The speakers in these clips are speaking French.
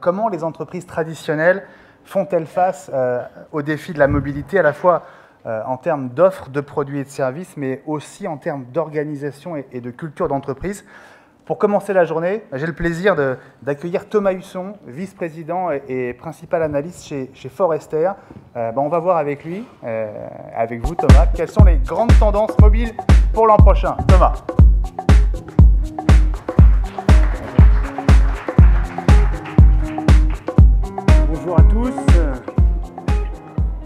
Comment les entreprises traditionnelles font-elles face aux défis de la mobilité, à la fois en termes d'offres de produits et de services, mais aussi en termes d'organisation et de culture d'entreprise? Pour commencer la journée, j'ai le plaisir d'accueillir Thomas Husson, vice-président et principal analyste chez Forrester. On va voir avec lui, avec vous Thomas, quelles sont les grandes tendances mobiles pour l'an prochain. Thomas. Bonjour à tous.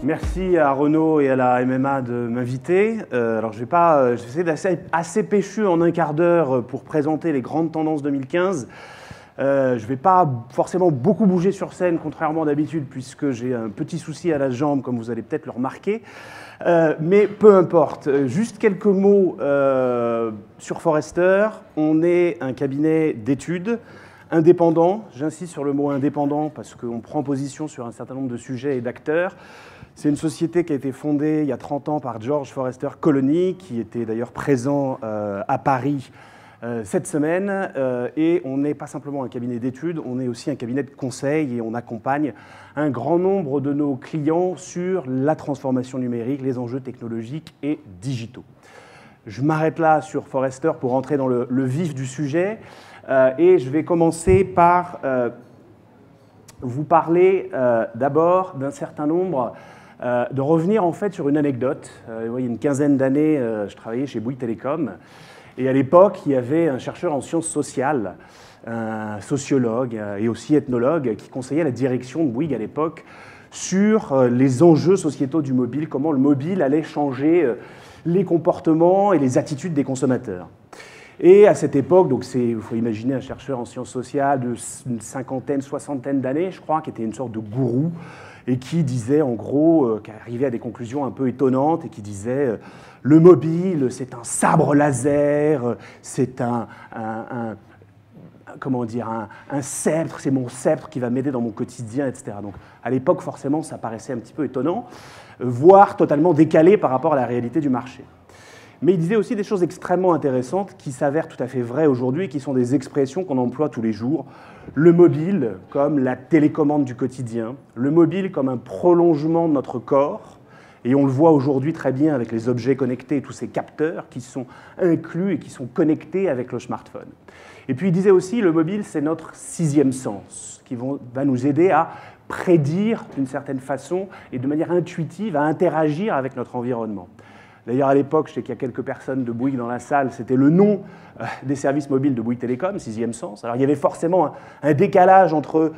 Merci à Renaud et à la MMA de m'inviter. Alors je vais essayer d'être assez péchu en un quart d'heure pour présenter les grandes tendances 2015. Je ne vais pas forcément beaucoup bouger sur scène, contrairement d'habitude, puisque j'ai un petit souci à la jambe, comme vous allez peut-être le remarquer. Mais peu importe. Juste quelques mots sur Forrester. On est un cabinet d'études indépendant. J'insiste sur le mot indépendant parce qu'on prend position sur un certain nombre de sujets et d'acteurs. C'est une société qui a été fondée il y a 30 ans par George Forrester Colony, qui était d'ailleurs présent à Paris cette semaine. Et on n'est pas simplement un cabinet d'études, on est aussi un cabinet de conseil et on accompagne un grand nombre de nos clients sur la transformation numérique, les enjeux technologiques et digitaux. Je m'arrête là sur Forrester pour entrer dans le vif du sujet. Et je vais commencer par vous parler d'abord d'un certain nombre, de revenir en fait sur une anecdote. Il y a une quinzaine d'années, je travaillais chez Bouygues Télécom, et à l'époque, il y avait un chercheur en sciences sociales, un sociologue et aussi ethnologue, qui conseillait la direction de Bouygues à l'époque sur les enjeux sociétaux du mobile, comment le mobile allait changer les comportements et les attitudes des consommateurs. Et à cette époque, donc il faut imaginer un chercheur en sciences sociales d'une cinquantaine, soixantaine d'années, je crois, qui était une sorte de gourou, et qui disait en gros, qui arrivait à des conclusions un peu étonnantes, et qui disait le mobile, c'est un sabre laser, c'est un sceptre, c'est mon sceptre qui va m'aider dans mon quotidien, etc. Donc à l'époque, forcément, ça paraissait un petit peu étonnant, voire totalement décalé par rapport à la réalité du marché. Mais il disait aussi des choses extrêmement intéressantes qui s'avèrent tout à fait vraies aujourd'hui, qui sont des expressions qu'on emploie tous les jours. Le mobile comme la télécommande du quotidien, le mobile comme un prolongement de notre corps, et on le voit aujourd'hui très bien avec les objets connectés et tous ces capteurs qui sont inclus et qui sont connectés avec le smartphone. Et puis il disait aussi le mobile, c'est notre sixième sens, qui va nous aider à prédire d'une certaine façon et de manière intuitive à interagir avec notre environnement. D'ailleurs, à l'époque, je sais qu'il y a quelques personnes de Bouygues dans la salle, c'était le nom des services mobiles de Bouygues Télécom, sixième sens. Alors, il y avait forcément un décalage entre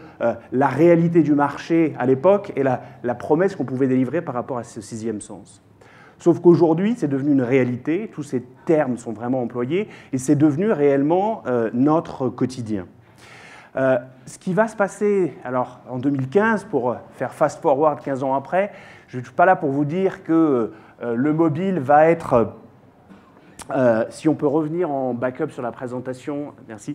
la réalité du marché à l'époque et la promesse qu'on pouvait délivrer par rapport à ce sixième sens. Sauf qu'aujourd'hui, c'est devenu une réalité, tous ces termes sont vraiment employés, et c'est devenu réellement notre quotidien. Ce qui va se passer alors, en 2015, pour faire fast-forward 15 ans après, je ne suis pas là pour vous dire que le mobile va être, si on peut revenir en backup sur la présentation, merci,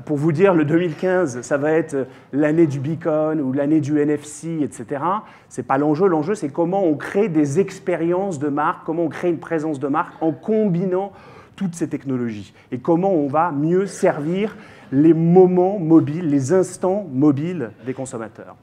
pour vous dire le 2015, ça va être l'année du beacon ou l'année du NFC, etc. Ce n'est pas l'enjeu, l'enjeu c'est comment on crée des expériences de marque, comment on crée une présence de marque en combinant toutes ces technologies et comment on va mieux servir les moments mobiles, les instants mobiles des consommateurs.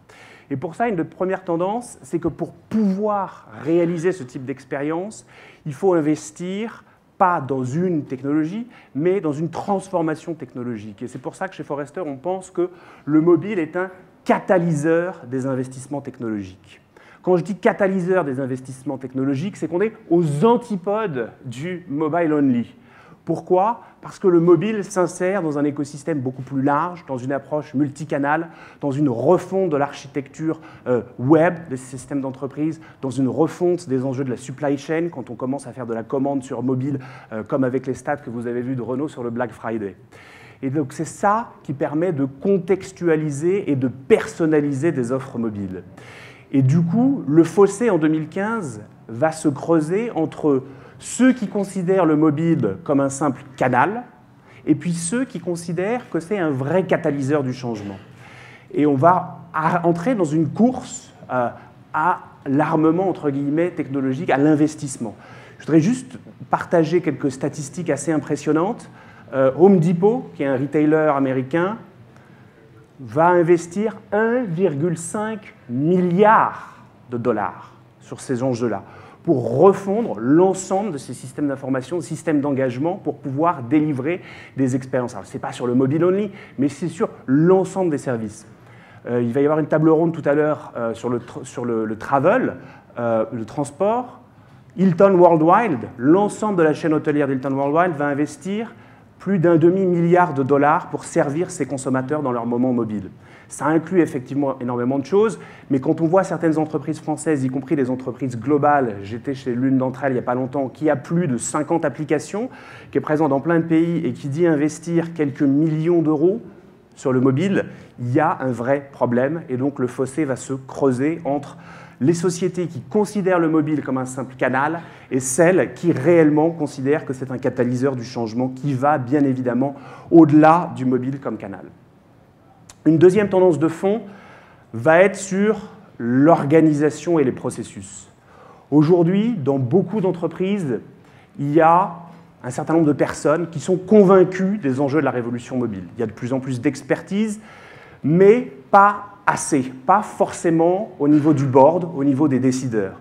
Et pour ça, une première tendance, c'est que pour pouvoir réaliser ce type d'expérience, il faut investir pas dans une technologie, mais dans une transformation technologique. Et c'est pour ça que chez Forrester, on pense que le mobile est un catalyseur des investissements technologiques. Quand je dis catalyseur des investissements technologiques, c'est qu'on est aux antipodes du mobile only. Pourquoi? Parce que le mobile s'insère dans un écosystème beaucoup plus large, dans une approche multicanale, dans une refonte de l'architecture web des systèmes d'entreprise, dans une refonte des enjeux de la supply chain, quand on commence à faire de la commande sur mobile, comme avec les stats que vous avez vus de Renault sur le Black Friday. Et donc c'est ça qui permet de contextualiser et de personnaliser des offres mobiles. Et du coup, le fossé en 2015 va se creuser entre ceux qui considèrent le mobile comme un simple canal, et puis ceux qui considèrent que c'est un vrai catalyseur du changement. Et on va entrer dans une course à l'armement, entre guillemets, technologique, à l'investissement. Je voudrais juste partager quelques statistiques assez impressionnantes. Home Depot, qui est un retailer américain, va investir 1,5 milliard de dollars sur ces enjeux-là pour refondre l'ensemble de ces systèmes d'information, systèmes d'engagement pour pouvoir délivrer des expériences. Alors, ce n'est pas sur le mobile only, mais c'est sur l'ensemble des services. Il va y avoir une table ronde tout à l'heure sur le travel, le transport. Hilton Worldwide, l'ensemble de la chaîne hôtelière d'Hilton Worldwide va investir plus d'1 demi-milliard de dollars pour servir ses consommateurs dans leur moment mobile. Ça inclut effectivement énormément de choses, mais quand on voit certaines entreprises françaises, y compris des entreprises globales, j'étais chez l'une d'entre elles il n'y a pas longtemps, qui a plus de 50 applications, qui est présente dans plein de pays et qui dit investir quelques millions d'euros sur le mobile, il y a un vrai problème et donc le fossé va se creuser entre les sociétés qui considèrent le mobile comme un simple canal et celles qui réellement considèrent que c'est un catalyseur du changement qui va bien évidemment au-delà du mobile comme canal. Une deuxième tendance de fond va être sur l'organisation et les processus. Aujourd'hui, dans beaucoup d'entreprises, il y a un certain nombre de personnes qui sont convaincues des enjeux de la révolution mobile. Il y a de plus en plus d'expertise, mais pas assez, pas forcément au niveau du board, au niveau des décideurs.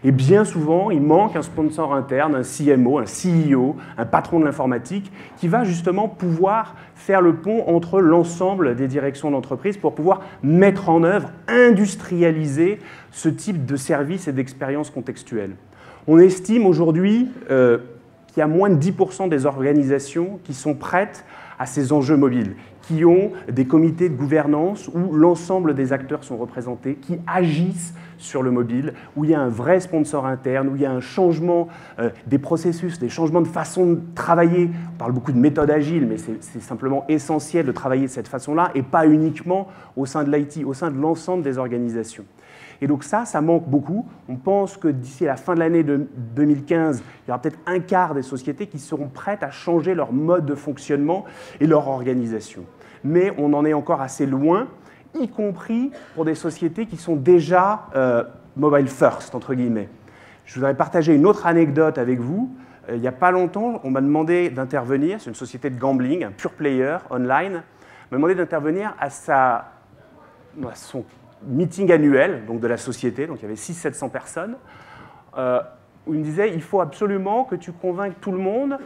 Et bien souvent, il manque un sponsor interne, un CMO, un CEO, un patron de l'informatique, qui va justement pouvoir faire le pont entre l'ensemble des directions d'entreprise pour pouvoir mettre en œuvre, industrialiser ce type de services et d'expériences contextuelles. On estime aujourd'hui qu'il y a moins de 10% des organisations qui sont prêtes à ces enjeux mobiles, qui ont des comités de gouvernance où l'ensemble des acteurs sont représentés, qui agissent sur le mobile, où il y a un vrai sponsor interne, où il y a un changement des processus, des changements de façon de travailler. On parle beaucoup de méthode agile, mais c'est simplement essentiel de travailler de cette façon-là, et pas uniquement au sein de l'IT, au sein de l'ensemble des organisations. Et donc ça manque beaucoup. On pense que d'ici la fin de l'année 2015, il y aura peut-être un quart des sociétés qui seront prêtes à changer leur mode de fonctionnement et leur organisation. Mais on en est encore assez loin, y compris pour des sociétés qui sont déjà mobile first, entre guillemets. Je voudrais partager une autre anecdote avec vous. Il n'y a pas longtemps, on m'a demandé d'intervenir, c'est une société de gambling, un pure player online, m'a demandé d'intervenir à son meeting annuel donc de la société, donc il y avait 600-700 personnes, où il me disait « il faut absolument que tu convainques tout le monde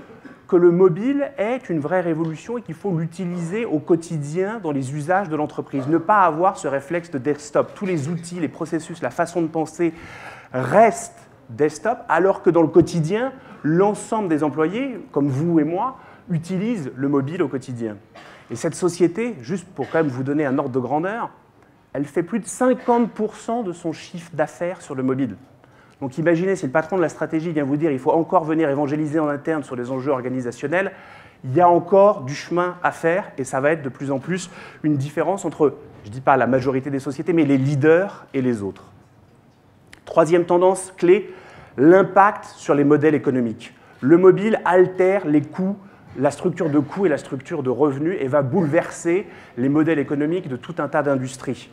que le mobile est une vraie révolution et qu'il faut l'utiliser au quotidien dans les usages de l'entreprise. Ne pas avoir ce réflexe de desktop. Tous les outils, les processus, la façon de penser restent desktop, alors que dans le quotidien, l'ensemble des employés, comme vous et moi, utilisent le mobile au quotidien. » Et cette société, juste pour quand même vous donner un ordre de grandeur, elle fait plus de 50% de son chiffre d'affaires sur le mobile. Donc imaginez, si le patron de la stratégie vient vous dire qu'il faut encore venir évangéliser en interne sur les enjeux organisationnels, il y a encore du chemin à faire et ça va être de plus en plus une différence entre, je ne dis pas la majorité des sociétés, mais les leaders et les autres. Troisième tendance clé, l'impact sur les modèles économiques. Le mobile altère les coûts, la structure de coûts et la structure de revenus et va bouleverser les modèles économiques de tout un tas d'industries.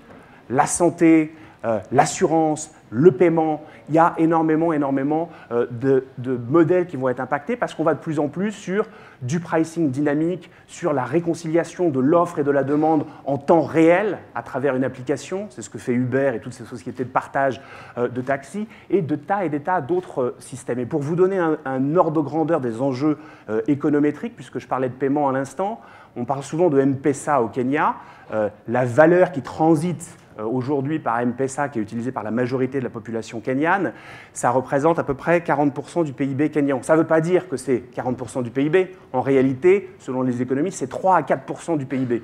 La santé, l'assurance, le paiement, il y a énormément de modèles qui vont être impactés parce qu'on va de plus en plus sur du pricing dynamique, sur la réconciliation de l'offre et de la demande en temps réel à travers une application, c'est ce que fait Uber et toutes ces sociétés de partage de taxis, et des tas d'autres systèmes. Et pour vous donner un ordre de grandeur des enjeux économétriques, puisque je parlais de paiement à l'instant, on parle souvent de M-Pesa au Kenya, la valeur qui transite aujourd'hui par M-Pesa, qui est utilisé par la majorité de la population kenyane, ça représente à peu près 40% du PIB kenyan. Ça ne veut pas dire que c'est 40% du PIB. En réalité, selon les économistes, c'est 3 à 4% du PIB.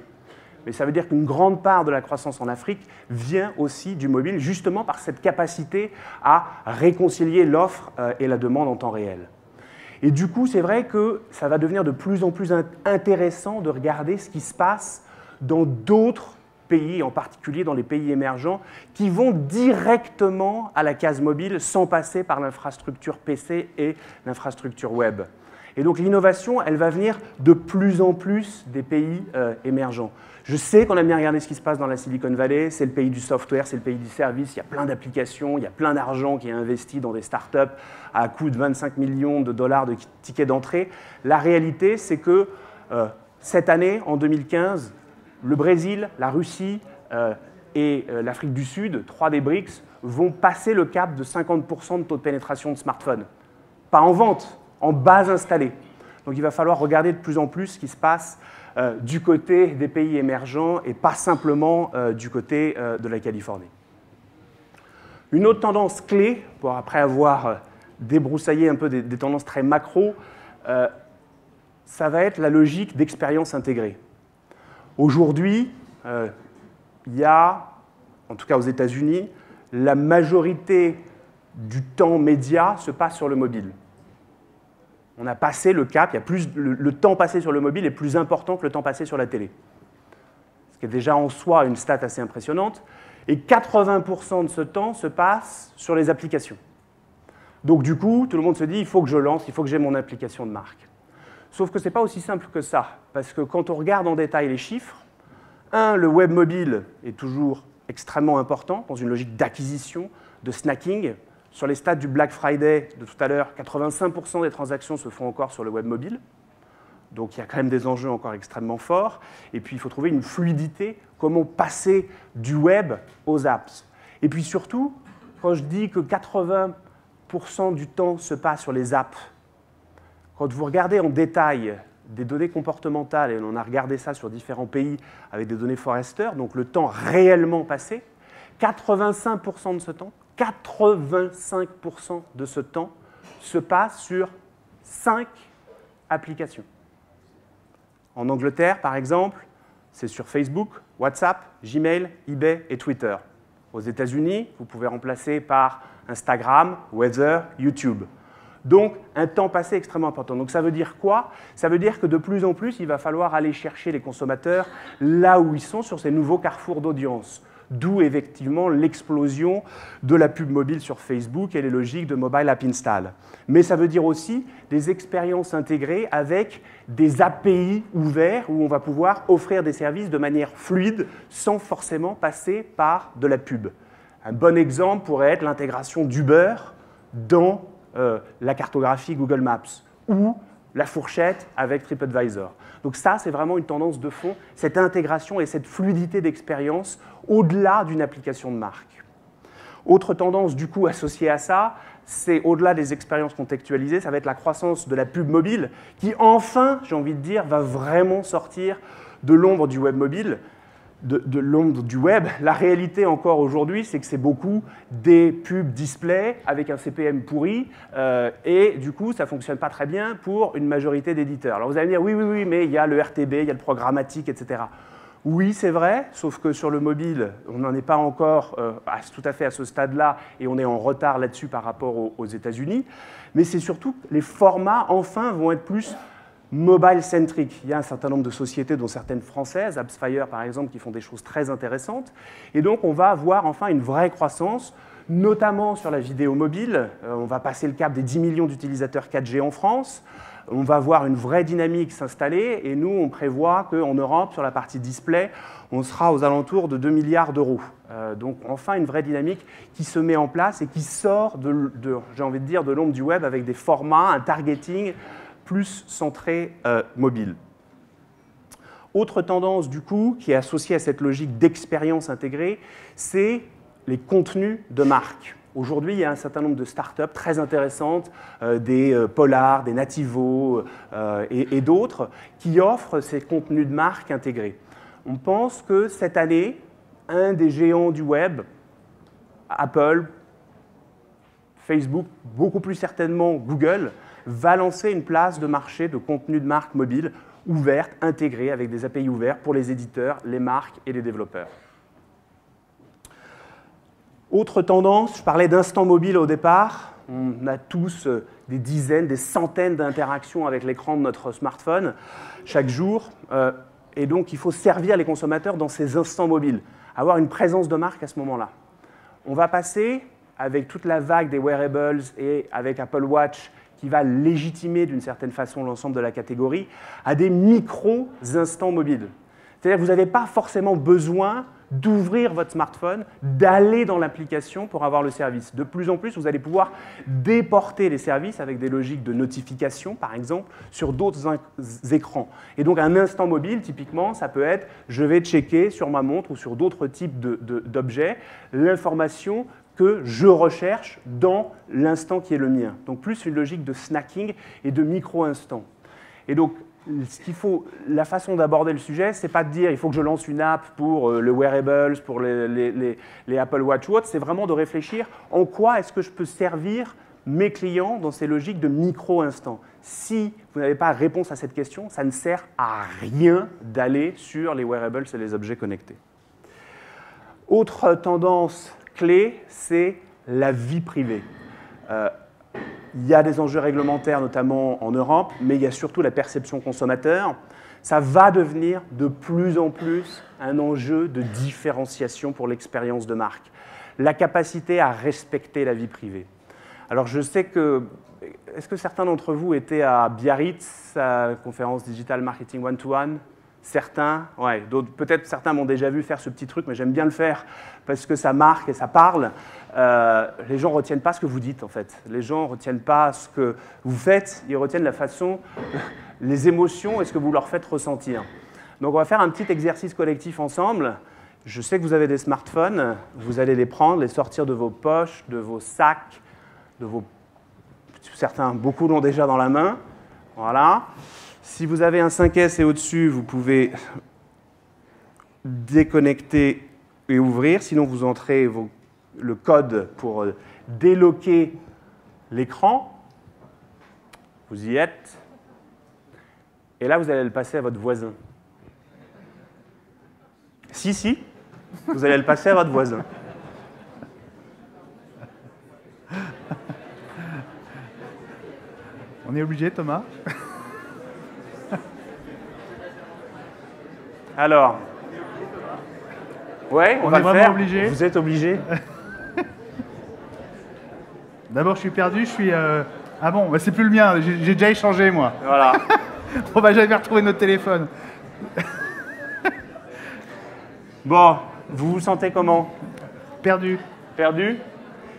Mais ça veut dire qu'une grande part de la croissance en Afrique vient aussi du mobile, justement par cette capacité à réconcilier l'offre et la demande en temps réel. Et du coup, c'est vrai que ça va devenir de plus en plus intéressant de regarder ce qui se passe dans d'autres pays, en particulier dans les pays émergents, qui vont directement à la case mobile sans passer par l'infrastructure PC et l'infrastructure web. Et donc l'innovation, elle va venir de plus en plus des pays émergents. Je sais qu'on aime bien regarder ce qui se passe dans la Silicon Valley, c'est le pays du software, c'est le pays du service, il y a plein d'applications, il y a plein d'argent qui est investi dans des startups à coût de 25 millions de dollars de tickets d'entrée. La réalité, c'est que cette année, en 2015, le Brésil, la Russie et l'Afrique du Sud, 3 des BRICS, vont passer le cap de 50% de taux de pénétration de smartphones. Pas en vente, en base installée. Donc il va falloir regarder de plus en plus ce qui se passe du côté des pays émergents et pas simplement du côté de la Californie. Une autre tendance clé, pour après avoir débroussaillé un peu des tendances très macro, ça va être la logique d'expérience intégrée. Aujourd'hui, il y a, en tout cas aux États-Unis, la majorité du temps média se passe sur le mobile. On a passé le cap, le temps passé sur le mobile est plus important que le temps passé sur la télé. Ce qui est déjà en soi une stat assez impressionnante. Et 80% de ce temps se passe sur les applications. Donc du coup, tout le monde se dit, il faut que je lance, il faut que j'ai mon application de marque. Sauf que ce n'est pas aussi simple que ça, parce que quand on regarde en détail les chiffres, le web mobile est toujours extrêmement important dans une logique d'acquisition, de snacking. Sur les stats du Black Friday de tout à l'heure, 85% des transactions se font encore sur le web mobile. Donc il y a quand même des enjeux encore extrêmement forts. Et puis il faut trouver une fluidité, comment passer du web aux apps. Et puis surtout, quand je dis que 80% du temps se passe sur les apps, quand vous regardez en détail des données comportementales, et on a regardé ça sur différents pays avec des données Forrester, donc le temps réellement passé, 85% de ce temps, 85% de ce temps se passe sur 5 applications. En Angleterre, par exemple, c'est sur Facebook, WhatsApp, Gmail, eBay et Twitter. Aux États-Unis, vous pouvez remplacer par Instagram, Weather, YouTube. Donc, un temps passé extrêmement important. Donc, ça veut dire quoi? Ça veut dire que de plus en plus, il va falloir aller chercher les consommateurs là où ils sont, sur ces nouveaux carrefours d'audience. D'où, effectivement, l'explosion de la pub mobile sur Facebook et les logiques de mobile app install. Mais ça veut dire aussi des expériences intégrées avec des API ouverts où on va pouvoir offrir des services de manière fluide sans forcément passer par de la pub. Un bon exemple pourrait être l'intégration d'Uber dans la cartographie Google Maps ou la fourchette avec TripAdvisor. Donc ça, c'est vraiment une tendance de fond, cette intégration et cette fluidité d'expérience au-delà d'une application de marque. Autre tendance, du coup, associée à ça, c'est au-delà des expériences contextualisées, ça va être la croissance de la pub mobile qui, enfin, j'ai envie de dire, va vraiment sortir de l'ombre du web mobile, de l'ombre du web. La réalité encore aujourd'hui, c'est que c'est beaucoup des pubs display avec un CPM pourri et du coup, ça ne fonctionne pas très bien pour une majorité d'éditeurs. Alors vous allez me dire, oui, mais il y a le RTB, il y a le programmatique, etc. Oui, c'est vrai, sauf que sur le mobile, on n'en est pas encore tout à fait à ce stade-là et on est en retard là-dessus par rapport aux États-Unis. Mais c'est surtout que les formats, enfin, vont être plus mobile-centric. Il y a un certain nombre de sociétés, dont certaines françaises, AppsFire par exemple, qui font des choses très intéressantes. Et donc, on va avoir enfin une vraie croissance, notamment sur la vidéo mobile. On va passer le cap des 10 millions d'utilisateurs 4G en France. On va voir une vraie dynamique s'installer. Et nous, on prévoit qu'en Europe, sur la partie display, on sera aux alentours de 2 milliards d'euros. Donc, enfin, une vraie dynamique qui se met en place et qui sort j'ai envie de dire, de l'ombre du web avec des formats, un targeting plus centré mobile. Autre tendance, du coup, qui est associée à cette logique d'expérience intégrée, c'est les contenus de marque. Aujourd'hui, il y a un certain nombre de startups très intéressantes, des Polar, des Nativo et d'autres, qui offrent ces contenus de marque intégrés. On pense que cette année, un des géants du web, Apple, Facebook, beaucoup plus certainement Google, va lancer une place de marché de contenu de marque mobile ouverte, intégrée, avec des API ouverts pour les éditeurs, les marques et les développeurs. Autre tendance, je parlais d'instant mobile au départ. On a tous des dizaines, des centaines d'interactions avec l'écran de notre smartphone chaque jour. Et donc, il faut servir les consommateurs dans ces instants mobiles, avoir une présence de marque à ce moment-là. On va passer, avec toute la vague des wearables et avec Apple Watch, qui va légitimer d'une certaine façon l'ensemble de la catégorie, à des micro-instants mobiles. C'est-à-dire que vous n'avez pas forcément besoin d'ouvrir votre smartphone, d'aller dans l'application pour avoir le service. De plus en plus, vous allez pouvoir déporter les services avec des logiques de notification, par exemple, sur d'autres écrans. Et donc, un instant mobile, typiquement, ça peut être « je vais checker sur ma montre ou sur d'autres types d'objets l'information que je recherche dans l'instant qui est le mien ». Donc, plus une logique de snacking et de micro-instant. Et donc, la façon d'aborder le sujet, c'est pas de dire il faut que je lance une app pour le wearables, pour les Apple Watch ou autres, c'est vraiment de réfléchir en quoi est-ce que je peux servir mes clients dans ces logiques de micro-instant. Si vous n'avez pas réponse à cette question, ça ne sert à rien d'aller sur les wearables et les objets connectés. Autre tendance clé, c'est la vie privée. Il y a des enjeux réglementaires, notamment en Europe, mais il y a surtout la perception consommateur. Ça va devenir de plus en plus un enjeu de différenciation pour l'expérience de marque. La capacité à respecter la vie privée. Alors je sais que, est-ce que certains d'entre vous étaient à Biarritz, à la conférence Digital Marketing One-to-One? Certains, ouais, peut-être certains m'ont déjà vu faire ce petit truc, mais j'aime bien le faire parce que ça marque et ça parle. Les gens ne retiennent pas ce que vous dites, en fait. Les gens ne retiennent pas ce que vous faites, ils retiennent la façon, les émotions et ce que vous leur faites ressentir. Donc, on va faire un petit exercice collectif ensemble. Je sais que vous avez des smartphones, vous allez les prendre, les sortir de vos poches, de vos sacs, de vos... Certains, beaucoup l'ont déjà dans la main. Voilà. Si vous avez un 5S et au-dessus, vous pouvez déconnecter et ouvrir. Sinon, vous entrez le code pour déloquer l'écran. Vous y êtes. Et là, vous allez le passer à votre voisin. Si, vous allez le passer à votre voisin. On est obligé, Thomas? Alors, ouais, on va le faire. Obligé. Vous êtes obligé. D'abord, je suis perdu. Je suis. Ah bon, bah, c'est plus le mien. J'ai déjà échangé, moi. Voilà. On va jamais retrouver notre téléphone. Bon, vous vous sentez comment? Perdu. Perdu?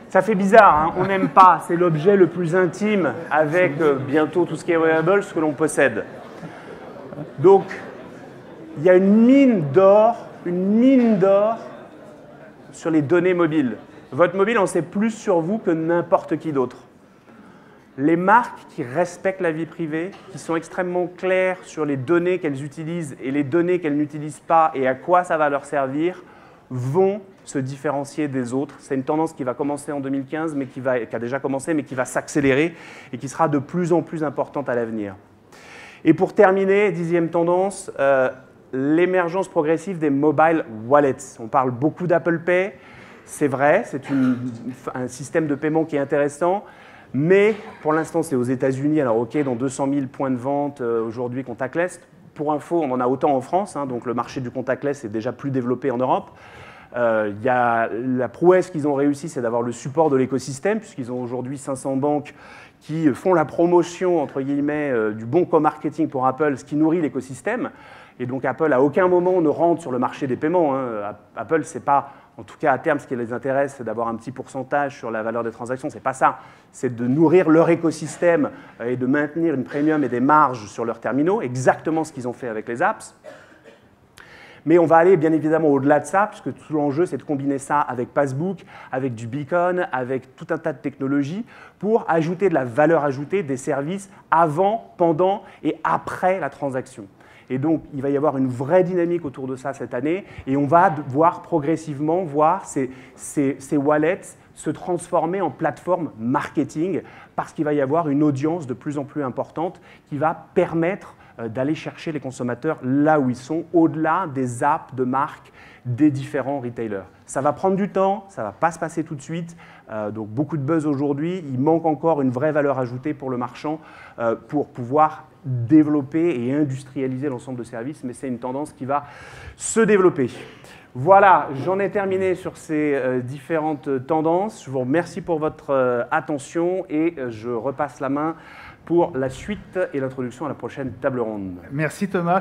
Ça fait bizarre, hein, on n'aime pas. C'est l'objet le plus intime avec bientôt tout ce qui est wearable, ce que l'on possède. Donc, il y a une mine d'or sur les données mobiles. Votre mobile en sait plus sur vous que n'importe qui d'autre. Les marques qui respectent la vie privée, qui sont extrêmement claires sur les données qu'elles utilisent et les données qu'elles n'utilisent pas et à quoi ça va leur servir, vont se différencier des autres. C'est une tendance qui va commencer en 2015, mais qui a déjà commencé, mais qui va s'accélérer et qui sera de plus en plus importante à l'avenir. Et pour terminer, 10e tendance, l'émergence progressive des mobile wallets. On parle beaucoup d'Apple Pay, c'est vrai, c'est un système de paiement qui est intéressant, mais pour l'instant c'est aux États-Unis, alors ok, dans 200 000 points de vente aujourd'hui contactless. Pour info, on en a autant en France, hein, donc le marché du contactless est déjà plus développé en Europe. Y a la prouesse qu'ils ont réussi, c'est d'avoir le support de l'écosystème, puisqu'ils ont aujourd'hui 500 banques qui font la promotion, entre guillemets, du bon co-marketing pour Apple, ce qui nourrit l'écosystème. Et donc Apple, à aucun moment, ne rentre sur le marché des paiements. Hein. Apple, c'est pas, en tout cas à terme, ce qui les intéresse, c'est d'avoir un petit pourcentage sur la valeur des transactions. C'est pas ça. C'est de nourrir leur écosystème et de maintenir une premium et des marges sur leurs terminaux, exactement ce qu'ils ont fait avec les apps. Mais on va aller bien évidemment au-delà de ça, puisque tout l'enjeu, c'est de combiner ça avec Passbook, avec du beacon, avec tout un tas de technologies pour ajouter de la valeur ajoutée, des services avant, pendant et après la transaction. Et donc, il va y avoir une vraie dynamique autour de ça cette année, et on va voir progressivement ces wallets se transformer en plateforme marketing, parce qu'il va y avoir une audience de plus en plus importante qui va permettre d'aller chercher les consommateurs là où ils sont, au-delà des apps de marque des différents retailers. Ça va prendre du temps, ça ne va pas se passer tout de suite, donc beaucoup de buzz aujourd'hui. Il manque encore une vraie valeur ajoutée pour le marchand pour pouvoir développer et industrialiser l'ensemble de services, mais c'est une tendance qui va se développer. Voilà, j'en ai terminé sur ces différentes tendances. Je vous remercie pour votre attention et je repasse la main pour la suite et l'introduction à la prochaine table ronde. Merci Thomas.